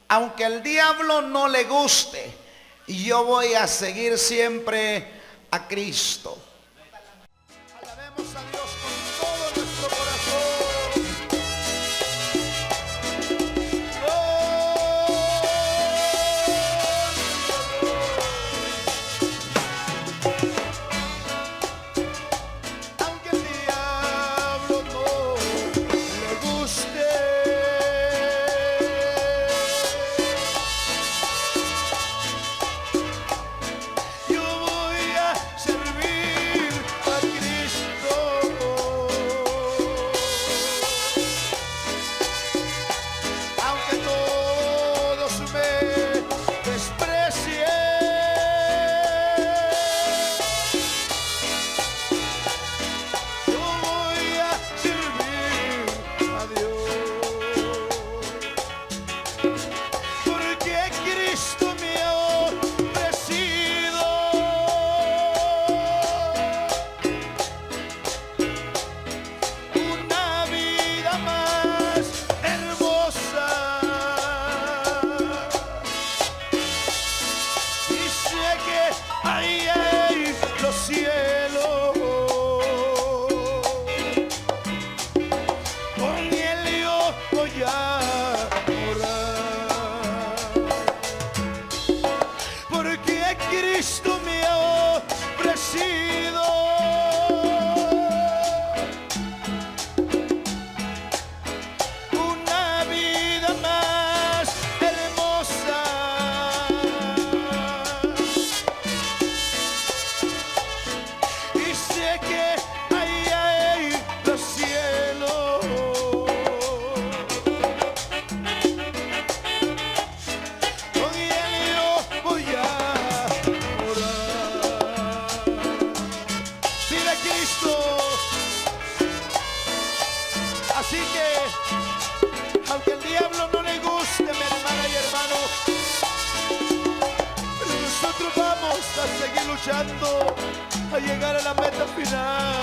aunque el diablo no le guste, yo voy a seguir siempre a Cristo. Alabemos a Dios con todo nuestro corazón. Aunque el diablo no le guste, yo voy a servir a Cristo. Aunque todos me desprecien, yo voy a servir a Dios. Porque Cristo me ha ofrecido una vida más hermosa. Y sé que ahí hay los cielos. Con él yo voy a morar. Porque Cristo me ha ofrecido una vida más hermosa. Y sé que ahí hay los cielos. Con él yo voy a morar. Vive Cristo. Así que, aunque el diablo no le guste, mi hermana y hermano, pero nosotros vamos a seguir luchando a llegar a la meta final.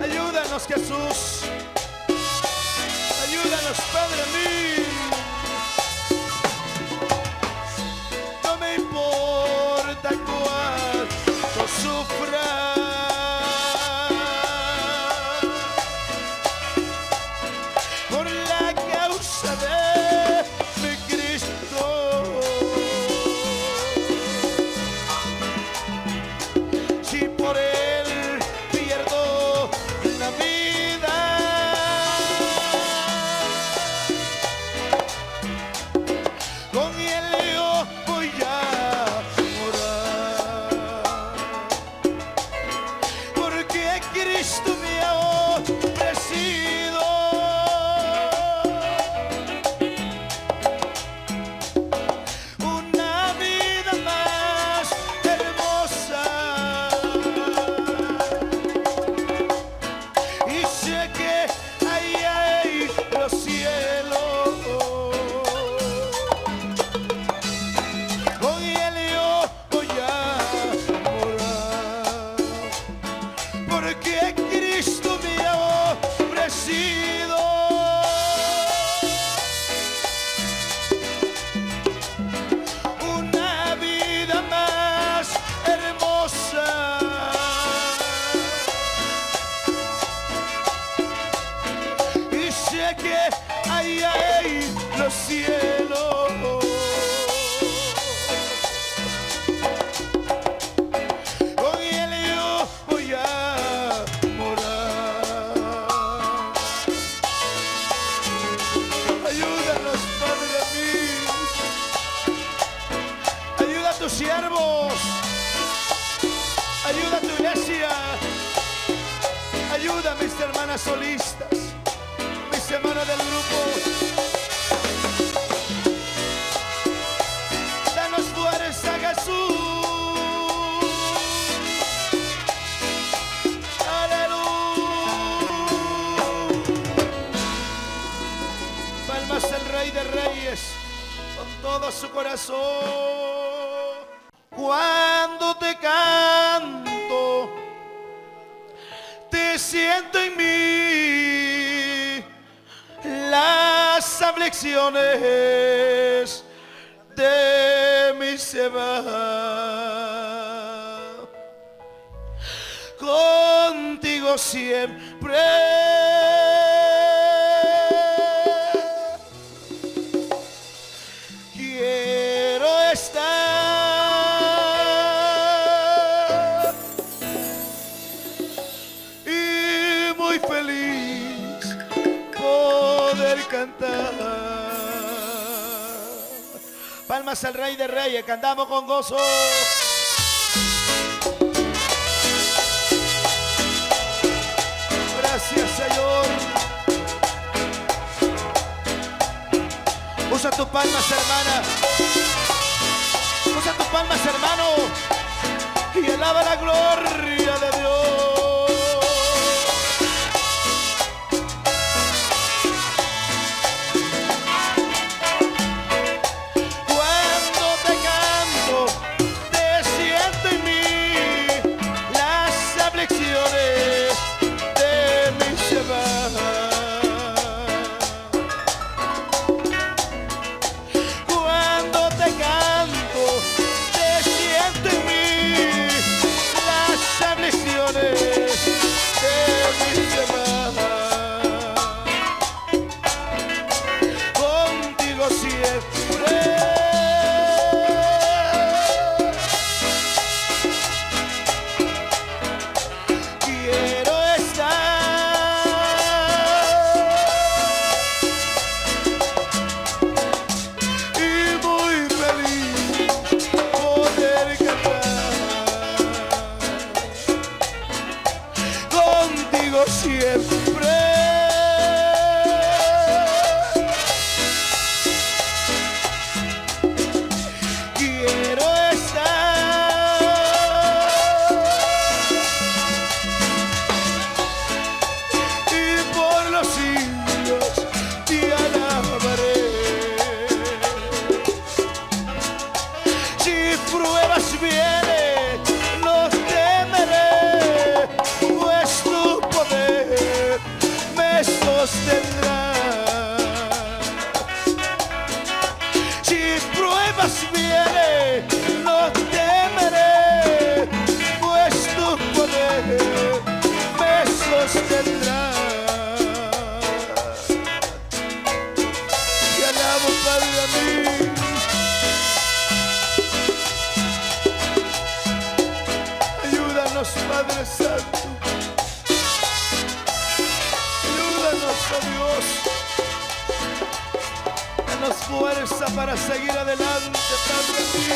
Ayúdanos, Jesús. Ayúdanos, Padre mío. No me importa cuánto sufra, por la causa de mi Cristo. Si por él pierdo la vida, con él yo voy a morar. Porque Cristo me ha ofrecido una vida más hermosa. Y sé que ahí hay los cielos. Con él yo voy a morar. Porque Cristo me ha ofrecido una vida más hermosa. Y sé que ahí hay los cielos. Con él yo voy a morar. Ayúdanos, Padre mío. Ayuda a tus siervos. Ayuda a tu iglesia. Ayuda a mis hermanas solistas, mis hermanos del grupo. Danos fuerza, Jesús. Aleluya. Palmas el Rey de Reyes con todo su corazón. Cuando te canto, te siento en mí. aflicciones de mi se va. Contigo siempre quiero estar, y muy feliz poder cantar. Palmas al Rey de Reyes, cantamos con gozo. Gracias, Señor. Usa tus palmas, hermana. Usa tus palmas, hermano. Y alaba la gloria de Dios. Cuando te canto, te siento en mí las aflicciones de mi se van. Cuando te canto, te siento en mí las aflicciones de mi se van. Contigo siempre quiero estar, y muy feliz poder cantar. Contigo siempre quiero estar, y por los siglos te alabaré. Si pruebas vienen, no temeré, pues tu poder me sostendrá. Si pruebas vienen, no temeré, pues tu poder me sostendrá. Y alabo, Padre, a mí. Ayúdanos, Padre Santo. Ayúdanos, oh Dios. Danos fuerza para seguir adelante, Padre mío.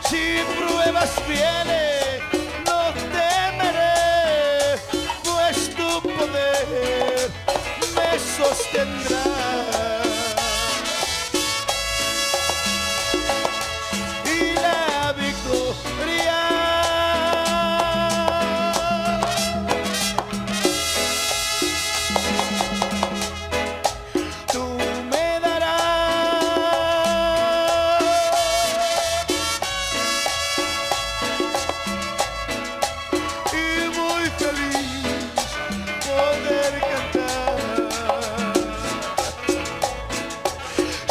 Si pruebas vienen, no temeré, pues tu poder me sostendrá. Y la victoria tú me darás, y muy feliz poder cantar.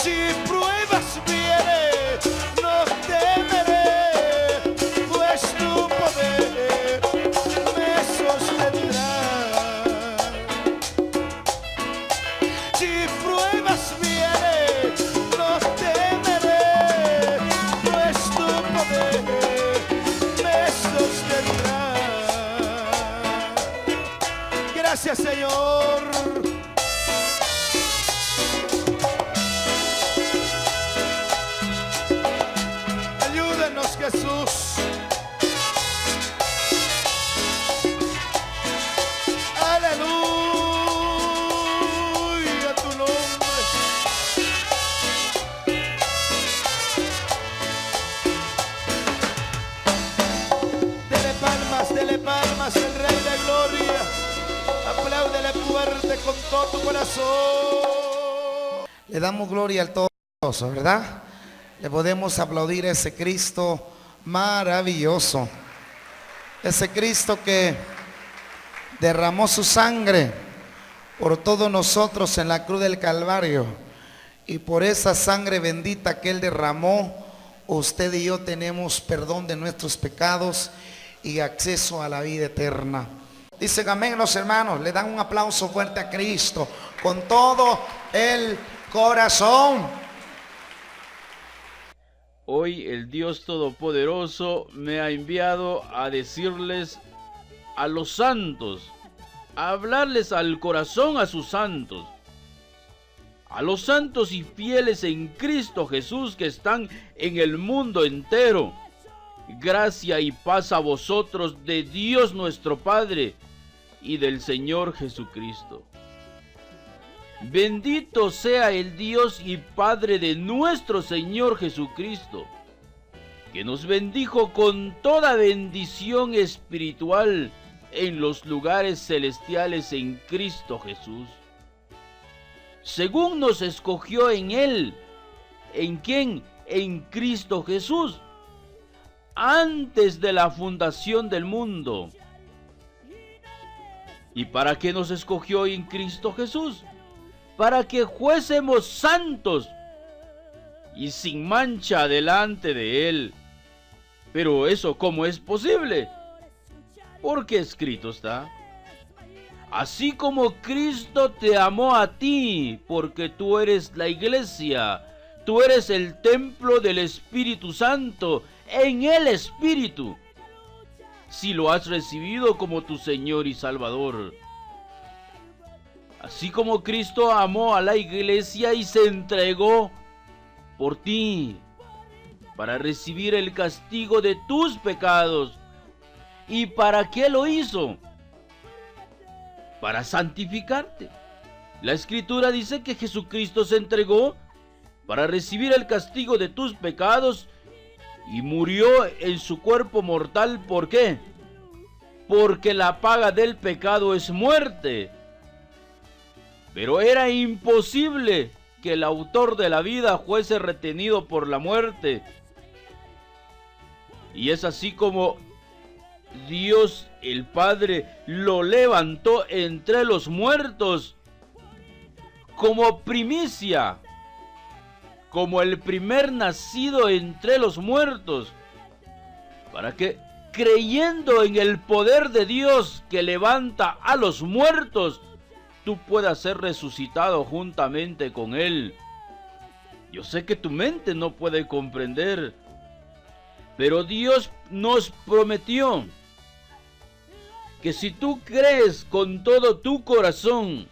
Si pruebas vienen, no temeré, pues tu poder me sostendrá. Si pruebas vienen, no temeré, pues tu poder me sostendrá. Gracias, Señor. Ayúdanos, Jesús. Aleluya a tu nombre. Dele palmas al Rey de Gloria. Apláudele fuerte con todo tu corazón. Le damos gloria al Todopoderoso, ¿verdad? Le podemos aplaudir a ese Cristo maravilloso. Ese Cristo que derramó su sangre por todos nosotros en la cruz del Calvario. Y por esa sangre bendita que Él derramó, usted y yo tenemos perdón de nuestros pecados y acceso a la vida eterna. Dicen amén los hermanos, le dan un aplauso fuerte a Cristo con todo el corazón. Hoy el Dios Todopoderoso me ha enviado a decirles a los santos, a hablarles al corazón a sus santos, a los santos y fieles en Cristo Jesús que están en el mundo entero. Gracia y paz a vosotros de Dios nuestro Padre y del Señor Jesucristo. Bendito sea el Dios y Padre de nuestro Señor Jesucristo, que nos bendijo con toda bendición espiritual en los lugares celestiales en Cristo Jesús, según nos escogió en Él. ¿En quién? En Cristo Jesús, antes de la fundación del mundo. ¿Y para qué nos escogió en Cristo Jesús? Para que fuésemos santos y sin mancha delante de Él. Pero eso, ¿cómo es posible? Porque escrito está: así como Cristo te amó a ti, porque tú eres la iglesia, tú eres el templo del Espíritu Santo, en el Espíritu, si lo has recibido como tu Señor y Salvador. Así como Cristo amó a la iglesia y se entregó por ti para recibir el castigo de tus pecados. ¿Y para qué lo hizo? Para santificarte. La Escritura dice que Jesucristo se entregó para recibir el castigo de tus pecados y murió en su cuerpo mortal. ¿Por qué? Porque la paga del pecado es muerte. Pero era imposible que el autor de la vida fuese retenido por la muerte. Y es así como Dios el Padre lo levantó entre los muertos como primicia, como el primer nacido entre los muertos, para que, creyendo en el poder de Dios que levanta a los muertos, tú puedas ser resucitado juntamente con Él. Yo sé que tu mente no puede comprender, pero Dios nos prometió que si tú crees con todo tu corazón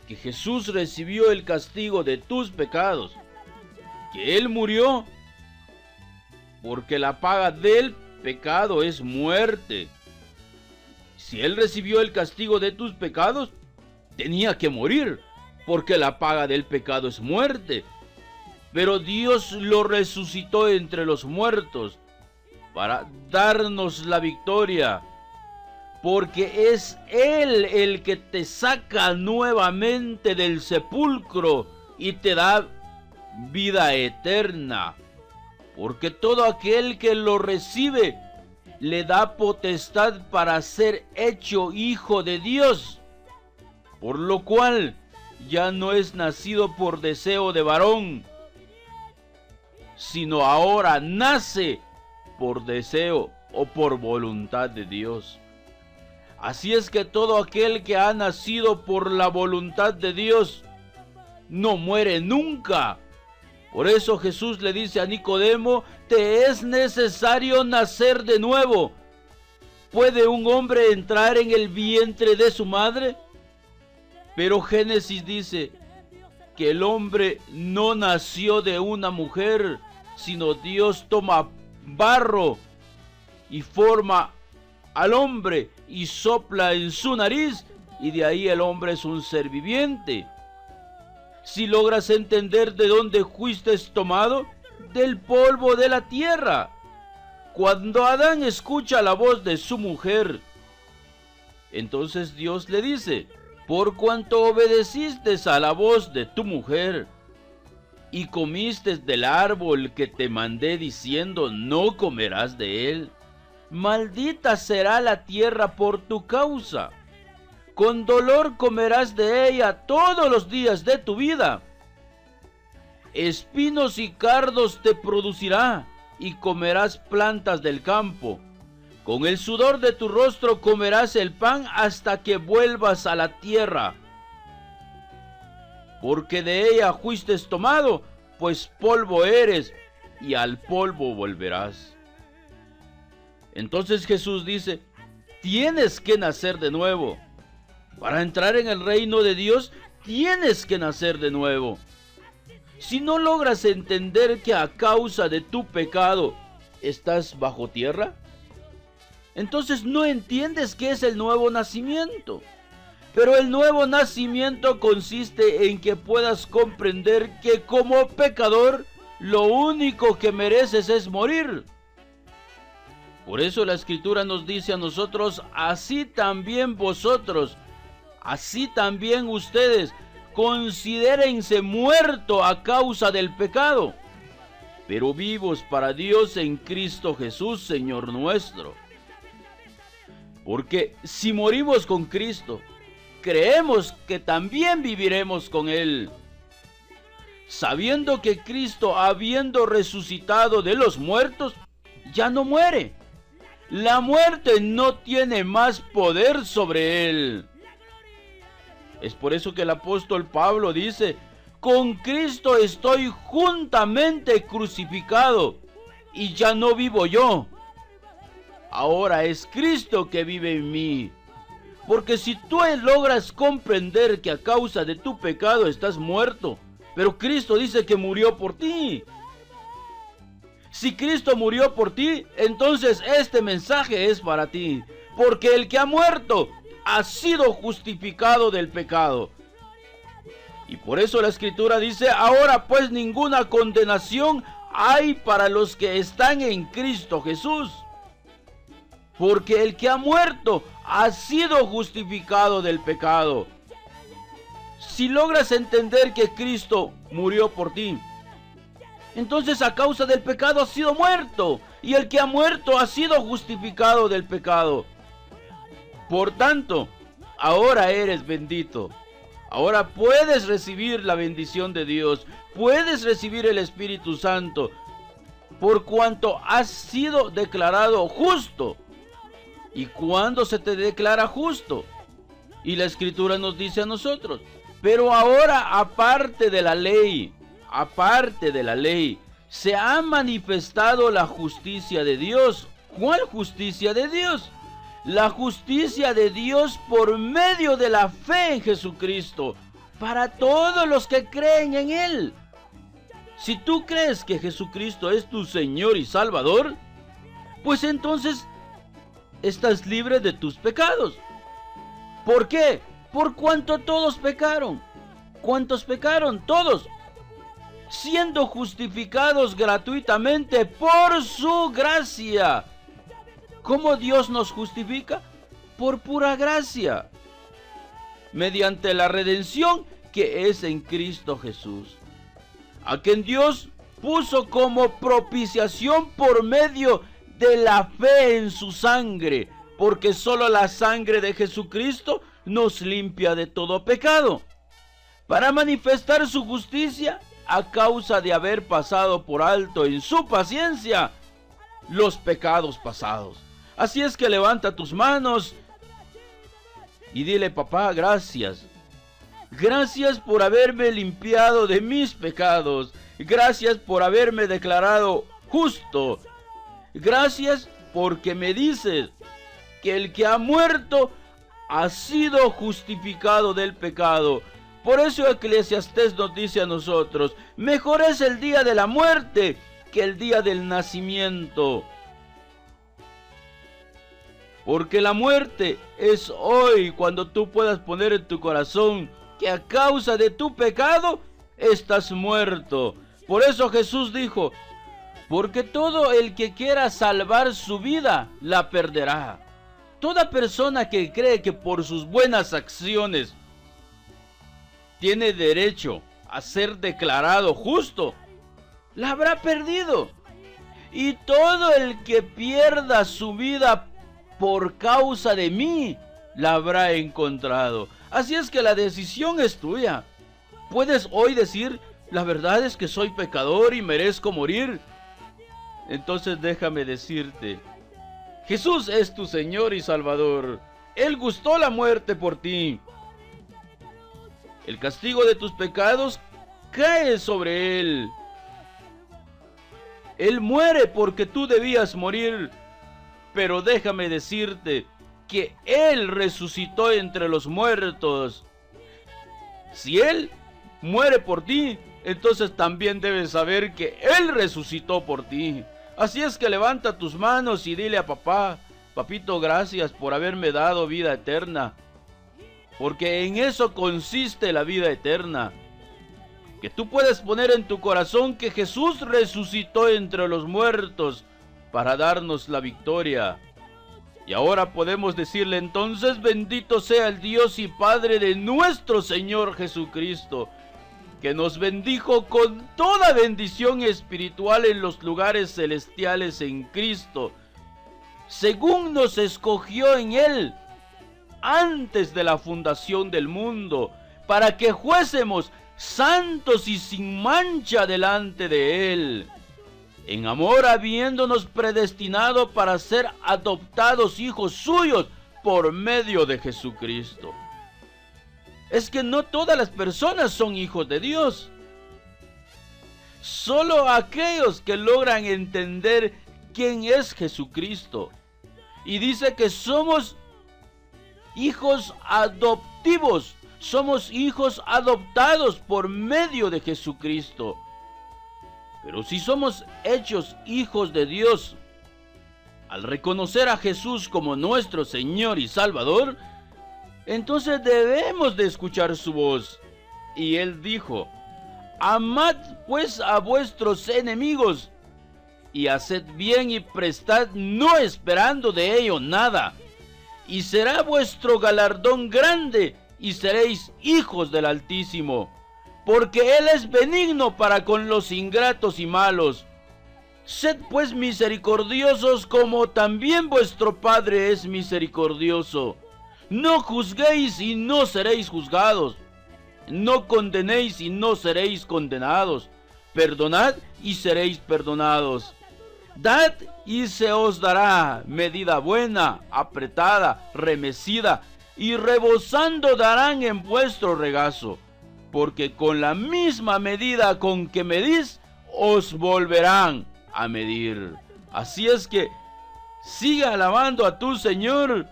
que Jesús recibió el castigo de tus pecados, que Él murió, porque la paga del pecado es muerte. Si Él recibió el castigo de tus pecados, tenía que morir, porque la paga del pecado es muerte. Pero Dios lo resucitó entre los muertos para darnos la victoria, porque es Él el que te saca nuevamente del sepulcro y te da vida eterna, porque todo aquel que lo recibe le da potestad para ser hecho hijo de Dios, por lo cual ya no es nacido por deseo de varón, sino ahora nace por deseo o por voluntad de Dios. Así es que todo aquel que ha nacido por la voluntad de Dios no muere nunca. Por eso Jesús le dice a Nicodemo: te es necesario nacer de nuevo. ¿Puede un hombre entrar en el vientre de su madre? Pero Génesis dice que el hombre no nació de una mujer, sino Dios toma barro y forma al hombre y sopla en su nariz, y de ahí el hombre es un ser viviente. Si logras entender de dónde fuiste tomado, del polvo de la tierra. Cuando Adán escucha la voz de su mujer, entonces Dios le dice: por cuanto obedeciste a la voz de tu mujer y comiste del árbol que te mandé diciendo no comerás de él, maldita será la tierra por tu causa. Con dolor comerás de ella todos los días de tu vida. Espinos y cardos te producirá, y comerás plantas del campo. Con el sudor de tu rostro comerás el pan hasta que vuelvas a la tierra. Porque de ella fuiste tomado, pues polvo eres, y al polvo volverás. Entonces Jesús dice, tienes que nacer de nuevo. Para entrar en el reino de Dios, tienes que nacer de nuevo. Si no logras entender que a causa de tu pecado estás bajo tierra, entonces no entiendes qué es el nuevo nacimiento. Pero el nuevo nacimiento consiste en que puedas comprender que como pecador, lo único que mereces es morir. Por eso la Escritura nos dice a nosotros, así también vosotros, así también ustedes, considérense muertos a causa del pecado, pero vivos para Dios en Cristo Jesús, Señor nuestro. Porque si morimos con Cristo, creemos que también viviremos con Él, sabiendo que Cristo, habiendo resucitado de los muertos, ya no muere. La muerte no tiene más poder sobre Él. Es por eso que el apóstol Pablo dice, con Cristo estoy juntamente crucificado, y ya no vivo yo. Ahora es Cristo que vive en mí. Porque si tú logras comprender que a causa de tu pecado estás muerto, pero Cristo dice que murió por ti. Si Cristo murió por ti, entonces este mensaje es para ti. Porque el que ha muerto ha sido justificado del pecado. Y por eso la Escritura dice, ahora pues ninguna condenación hay para los que están en Cristo Jesús. Porque el que ha muerto ha sido justificado del pecado. Si logras entender que Cristo murió por ti, entonces a causa del pecado has sido muerto. Y el que ha muerto ha sido justificado del pecado. Por tanto, ahora eres bendito. Ahora puedes recibir la bendición de Dios. Puedes recibir el Espíritu Santo. Por cuanto has sido declarado justo. ¿Y cuándo se te declara justo? Y la Escritura nos dice a nosotros, pero ahora aparte de la ley, se ha manifestado la justicia de Dios. ¿Cuál justicia de Dios? La justicia de Dios por medio de la fe en Jesucristo, para todos los que creen en Él. Si tú crees que Jesucristo es tu Señor y Salvador, pues entonces estás libre de tus pecados. ¿Por qué? Por cuanto todos pecaron. ¿Cuántos pecaron? Todos. Siendo justificados gratuitamente por su gracia. ¿Cómo Dios nos justifica? Por pura gracia. Mediante la redención que es en Cristo Jesús. A quien Dios puso como propiciación por medio de la fe en su sangre, porque solo la sangre de Jesucristo nos limpia de todo pecado, para manifestar su justicia a causa de haber pasado por alto en su paciencia los pecados pasados. Así es que levanta tus manos y dile, papá, gracias. Gracias por haberme limpiado de mis pecados. Gracias por haberme declarado justo. Gracias porque me dices que el que ha muerto ha sido justificado del pecado. Por eso Eclesiastés nos dice a nosotros, mejor es el día de la muerte que el día del nacimiento. Porque la muerte es hoy, cuando tú puedas poner en tu corazón que a causa de tu pecado estás muerto. Por eso Jesús dijo, porque todo el que quiera salvar su vida, la perderá. Toda persona que cree que por sus buenas acciones tiene derecho a ser declarado justo, la habrá perdido. y todo el que pierda su vida por causa de mí, la habrá encontrado. Así es que la decisión es tuya. Puedes hoy decir, la verdad es que soy pecador y merezco morir. Entonces déjame decirte, Jesús es tu Señor y Salvador. Él gustó la muerte por ti. El castigo de tus pecados cae sobre Él. Él muere porque tú debías morir. Pero déjame decirte que Él resucitó entre los muertos. Si Él muere por ti, entonces también debes saber que Él resucitó por ti. Así es que levanta tus manos y dile a papá, papito, gracias por haberme dado vida eterna. Porque en eso consiste la vida eterna. Que tú puedes poner en tu corazón que Jesús resucitó entre los muertos para darnos la victoria. Y ahora podemos decirle entonces, bendito sea el Dios y Padre de nuestro Señor Jesucristo, que nos bendijo con toda bendición espiritual en los lugares celestiales en Cristo, según nos escogió en Él antes de la fundación del mundo, para que fuésemos santos y sin mancha delante de Él, en amor habiéndonos predestinado para ser adoptados hijos suyos por medio de Jesucristo. Es que no todas las personas son hijos de Dios. Solo aquellos que logran entender quién es Jesucristo. Y dice que somos hijos adoptivos. Somos hijos adoptados por medio de Jesucristo. Pero si somos hechos hijos de Dios, al reconocer a Jesús como nuestro Señor y Salvador, entonces debemos de escuchar su voz. Y Él dijo, amad pues a vuestros enemigos, y haced bien y prestad, no esperando de ello nada, y será vuestro galardón grande, y seréis hijos del Altísimo, porque Él es benigno para con los ingratos y malos. Sed pues misericordiosos como también vuestro Padre es misericordioso. No juzguéis y no seréis juzgados. No condenéis y no seréis condenados. Perdonad y seréis perdonados. Dad y se os dará, medida buena, apretada, remecida, y rebosando darán en vuestro regazo. Porque con la misma medida con que medís, os volverán a medir. Así es que siga alabando a tu Señor,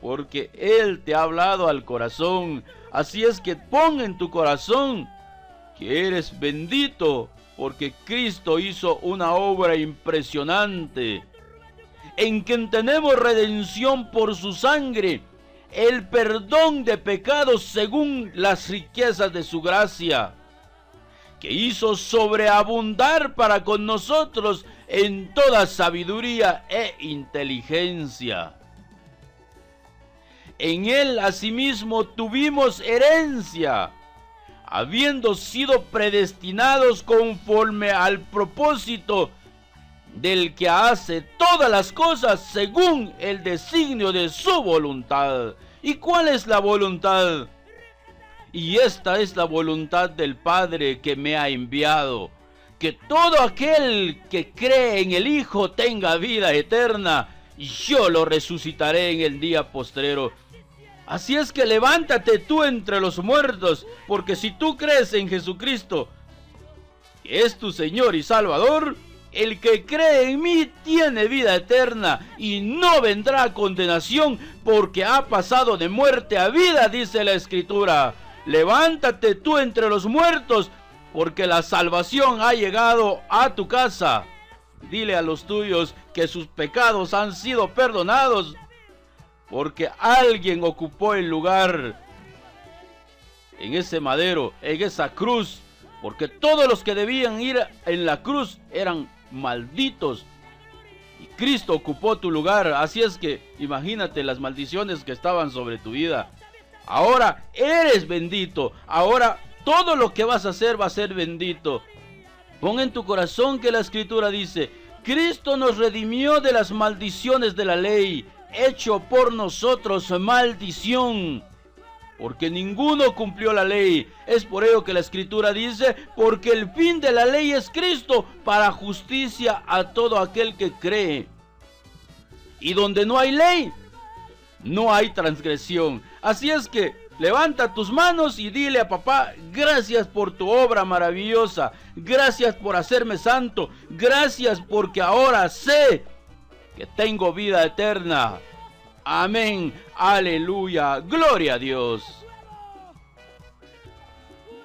porque Él te ha hablado al corazón. Así es que pon en tu corazón que eres bendito, porque Cristo hizo una obra impresionante, en quien tenemos redención por su sangre, el perdón de pecados según las riquezas de su gracia, que hizo sobreabundar para con nosotros en toda sabiduría e inteligencia. En Él asimismo tuvimos herencia, habiendo sido predestinados conforme al propósito del que hace todas las cosas según el designio de su voluntad. ¿Y cuál es la voluntad? Y esta es la voluntad del Padre que me ha enviado, que todo aquel que cree en el Hijo tenga vida eterna, y yo lo resucitaré en el día postrero. Así es que levántate tú entre los muertos, porque si tú crees en Jesucristo, que es tu Señor y Salvador, el que cree en mí tiene vida eterna y no vendrá a condenación, porque ha pasado de muerte a vida, dice la Escritura. Levántate tú entre los muertos, porque la salvación ha llegado a tu casa. Dile a los tuyos que sus pecados han sido perdonados, porque alguien ocupó el lugar en ese madero, en esa cruz, porque todos los que debían ir en la cruz eran malditos, y Cristo ocupó tu lugar. Así es que imagínate las maldiciones que estaban sobre tu vida. Ahora eres bendito, ahora todo lo que vas a hacer va a ser bendito. Pon en tu corazón que la Escritura dice Cristo nos redimió de las maldiciones de la ley, hecho por nosotros maldición, porque ninguno cumplió la ley. Es por ello que la Escritura dice, porque el fin de la ley es Cristo, para justicia a todo aquel que cree. Y donde no hay ley, no hay transgresión. Así es que levanta tus manos y dile a papá: gracias por tu obra maravillosa, gracias por hacerme santo, gracias porque ahora sé que tengo vida eterna. Amén, aleluya, gloria a Dios.